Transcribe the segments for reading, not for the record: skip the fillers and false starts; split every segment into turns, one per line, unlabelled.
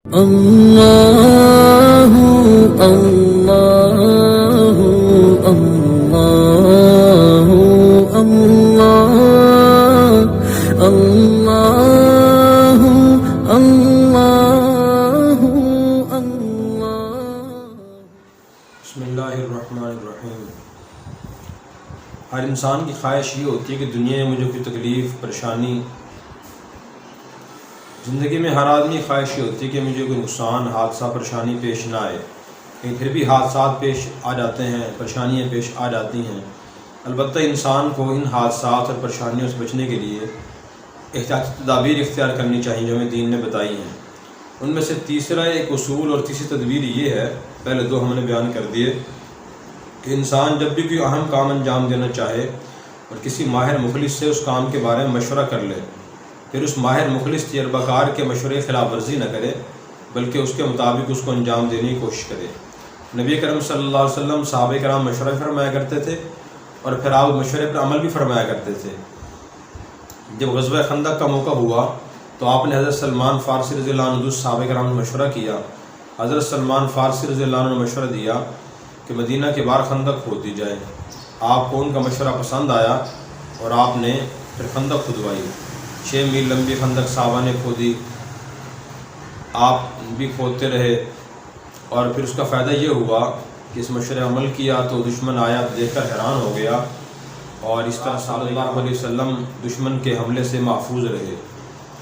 اللہ اللہ اللہ اللہ اللہ اللہ اللہ۔
بسم اللہ الرحمن الرحیم۔ ہر انسان کی خواہش یہ ہوتی ہے کہ دنیا میں مجھے کوئی تکلیف پریشانی، زندگی میں ہر آدمی خواہش یہ ہوتی ہے کہ مجھے کوئی نقصان، حادثہ، پریشانی پیش نہ آئے، لیکن پھر بھی حادثات پیش آ جاتے ہیں، پریشانیاں پیش آ جاتی ہیں۔ البتہ انسان کو ان حادثات اور پریشانیوں سے بچنے کے لیے احتیاطی تدابیر اختیار کرنی چاہیے جو ہمیں دین نے بتائی ہیں۔ ان میں سے تیسرا ایک اصول اور تیسری تدبیر یہ ہے، پہلے دو ہم نے بیان کر دیے، کہ انسان جب بھی کوئی اہم کام انجام دینا چاہے اور کسی ماہر مخلص سے اس کام کے بارے میں مشورہ کر لے، پھر اس ماہر مخلص تجربہ کار کے مشورے خلاف ورزی نہ کرے بلکہ اس کے مطابق اس کو انجام دینے کی کوشش کرے۔ نبی کرم صلی اللہ علیہ وسلم صحابہ کرام مشورہ فرمایا کرتے تھے اور پھر آپ مشورے پر عمل بھی فرمایا کرتے تھے۔ جب غزوہ خندق کا موقع ہوا تو آپ نے حضرت سلمان فارسی رضی اللہ عنہ صحابہ کرام نے مشورہ کیا۔ حضرت سلمان فارسی رضی اللہ عنہ نے مشورہ دیا کہ مدینہ کے باہر خندق کھود دی جائے۔ آپ کو ان کا مشورہ پسند آیا اور آپ نے پھر خندق کھدوائی۔ 6 میل لمبی خندق صحابہ نے کھودی، آپ بھی کھودتے رہے، اور پھر اس کا فائدہ یہ ہوا کہ اس مشورے عمل کیا تو دشمن آیا دیکھ کر حیران ہو گیا، اور اس طرح صلی اللہ علیہ وسلم دشمن کے حملے سے محفوظ رہے۔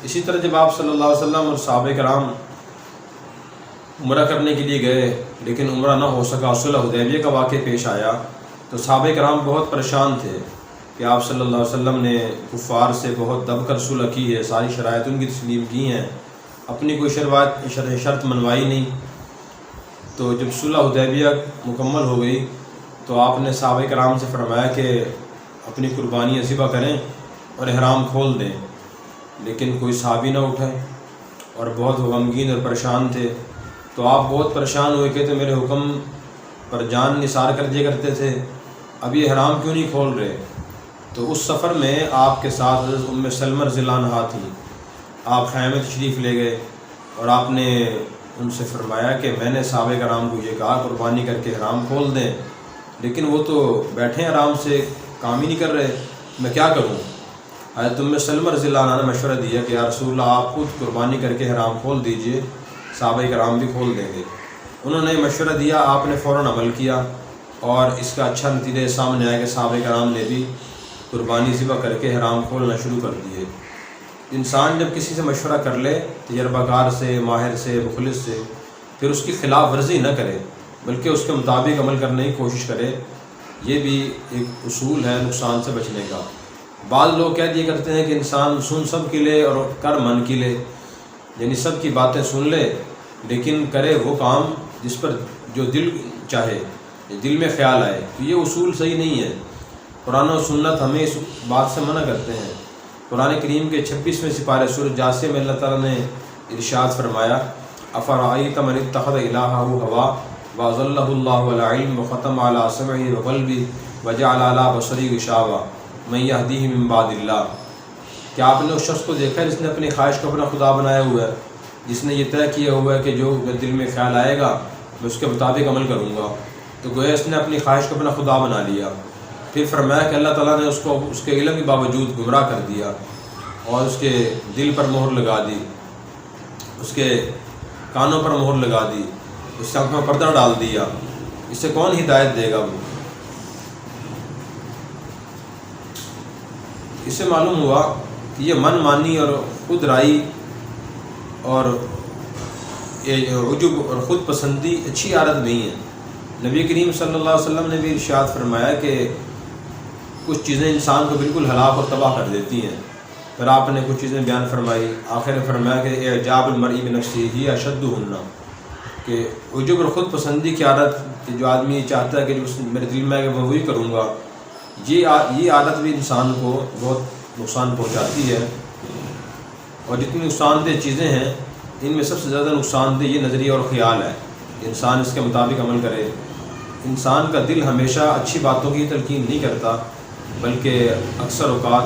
اسی طرح جب آپ صلی اللہ علیہ وسلم اور صحابہ کرام عمرہ کرنے کے لیے گئے لیکن عمرہ نہ ہو سکا، صلح حدیبیہ کا واقعہ پیش آیا، تو صحابہ کرام بہت پریشان تھے کہ آپ صلی اللہ علیہ وسلم نے کفار سے بہت دب کر صلح کی ہے، ساری شرائط ان کی تسلیم کی ہیں، اپنی کوئی شرط منوائی نہیں۔ تو جب صلح حدیبیہ مکمل ہو گئی تو آپ نے صحابہ کرام سے فرمایا کہ اپنی قربانیاں ذبح کریں اور احرام کھول دیں، لیکن کوئی صحابی نہ اٹھے اور بہت غمگین اور پریشان تھے۔ تو آپ بہت پریشان ہوئے کہ تو میرے حکم پر جان نثار کر دیا کرتے تھے، اب یہ احرام کیوں نہیں کھول رہے؟ تو اس سفر میں آپ کے ساتھ حضرت ام سلمہ رضی اللہ عنہا تھیں۔ آپ خیمے تشریف لے گئے اور آپ نے ان سے فرمایا کہ میں نے صحابہ کرام کو یہ کہا قربانی کر کے احرام کھول دیں، لیکن وہ تو بیٹھے ہیں آرام سے، کام ہی نہیں کر رہے، میں کیا کروں؟ حضرت ام سلمہ رضی اللہ عنہا نے مشورہ دیا کہ یا رسول اللہ آپ خود قربانی کر کے احرام کھول دیجئے، صحابہ کرام بھی کھول دیں گے۔ انہوں نے مشورہ دیا، آپ نے فوراً عمل کیا، اور اس کا اچھا نتیجہ سامنے آیا کہ صحابہ کرام نے بھی قربانی ذبح کر کے احرام کھولنا شروع کر دیے۔ انسان جب کسی سے مشورہ کر لے، تجربہ کار سے، ماہر سے، مخلص سے، پھر اس کی خلاف ورزی نہ کرے بلکہ اس کے مطابق عمل کرنے کی کوشش کرے، یہ بھی ایک اصول ہے نقصان سے بچنے کا۔ بعض لوگ کہہ دیا کرتے ہیں کہ انسان سن سب کی لے اور کر من کی لے، یعنی سب کی باتیں سن لے لیکن کرے وہ کام جس پر جو دل چاہے، دل میں خیال آئے، تو یہ اصول صحیح نہیں ہے۔ قرآن و سنت ہمیں اس بات سے منع کرتے ہیں۔ قرآن کریم کے 26ویں سپارے سورہ جاثیہ میں اللہ تعالیٰ نے ارشاد فرمایا، افرأیت من اتخذ الہہ ہوا واضلہ اللہ علی علم وختم علی سمعہ وقلبہ وجعل علی بصرہ غشاوہ من یہدیہ من بعد اللہ۔ کیا آپ نے اس شخص کو دیکھا ہے جس نے اپنی خواہش کو اپنا خدا بنایا ہوا ہے، جس نے یہ طے کیا ہوا ہے کہ جو دل میں خیال آئے گا میں اس کے مطابق عمل کروں گا؟ تو گویا اس نے اپنی خواہش کو اپنا خدا بنا لیا۔ پھر فرمایا کہ اللہ تعالیٰ نے اس کو اس کے علم کے باوجود گمراہ کر دیا اور اس کے دل پر مہر لگا دی، اس کے کانوں پر مہر لگا دی، اس کی آنکھوں میں پردہ ڈال دیا۔ اس سے کون ہدایت دے گا وہ؟ اس سے معلوم ہوا کہ یہ من مانی اور خود رائی اور عجب اور خود پسندی اچھی عادت نہیں ہے۔ نبی کریم صلی اللہ علیہ وسلم نے بھی ارشاد فرمایا کہ کچھ چیزیں انسان کو بالکل ہلاک اور تباہ کر دیتی ہیں، پھر آپ نے کچھ چیزیں بیان فرمائی، آخر میں فرمایا کہ اعجاب المرء بنفسہ اشدہن، کہ عجب اور خود پسندی کی عادت، جو آدمی چاہتا ہے کہ میرے دل میں ہے کہ میں وہی کروں گا، یہ عادت بھی انسان کو بہت نقصان پہنچاتی ہے۔ اور جتنی نقصان دہ چیزیں ہیں ان میں سب سے زیادہ نقصان دہ یہ نظریہ اور خیال ہے کہ انسان اس کے مطابق عمل کرے۔ انسان کا دل ہمیشہ اچھی باتوں کی تلقین نہیں کرتا، بلکہ اکثر اوقات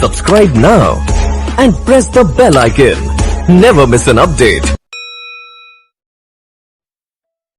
Subscribe now and press the bell icon. Never miss an update.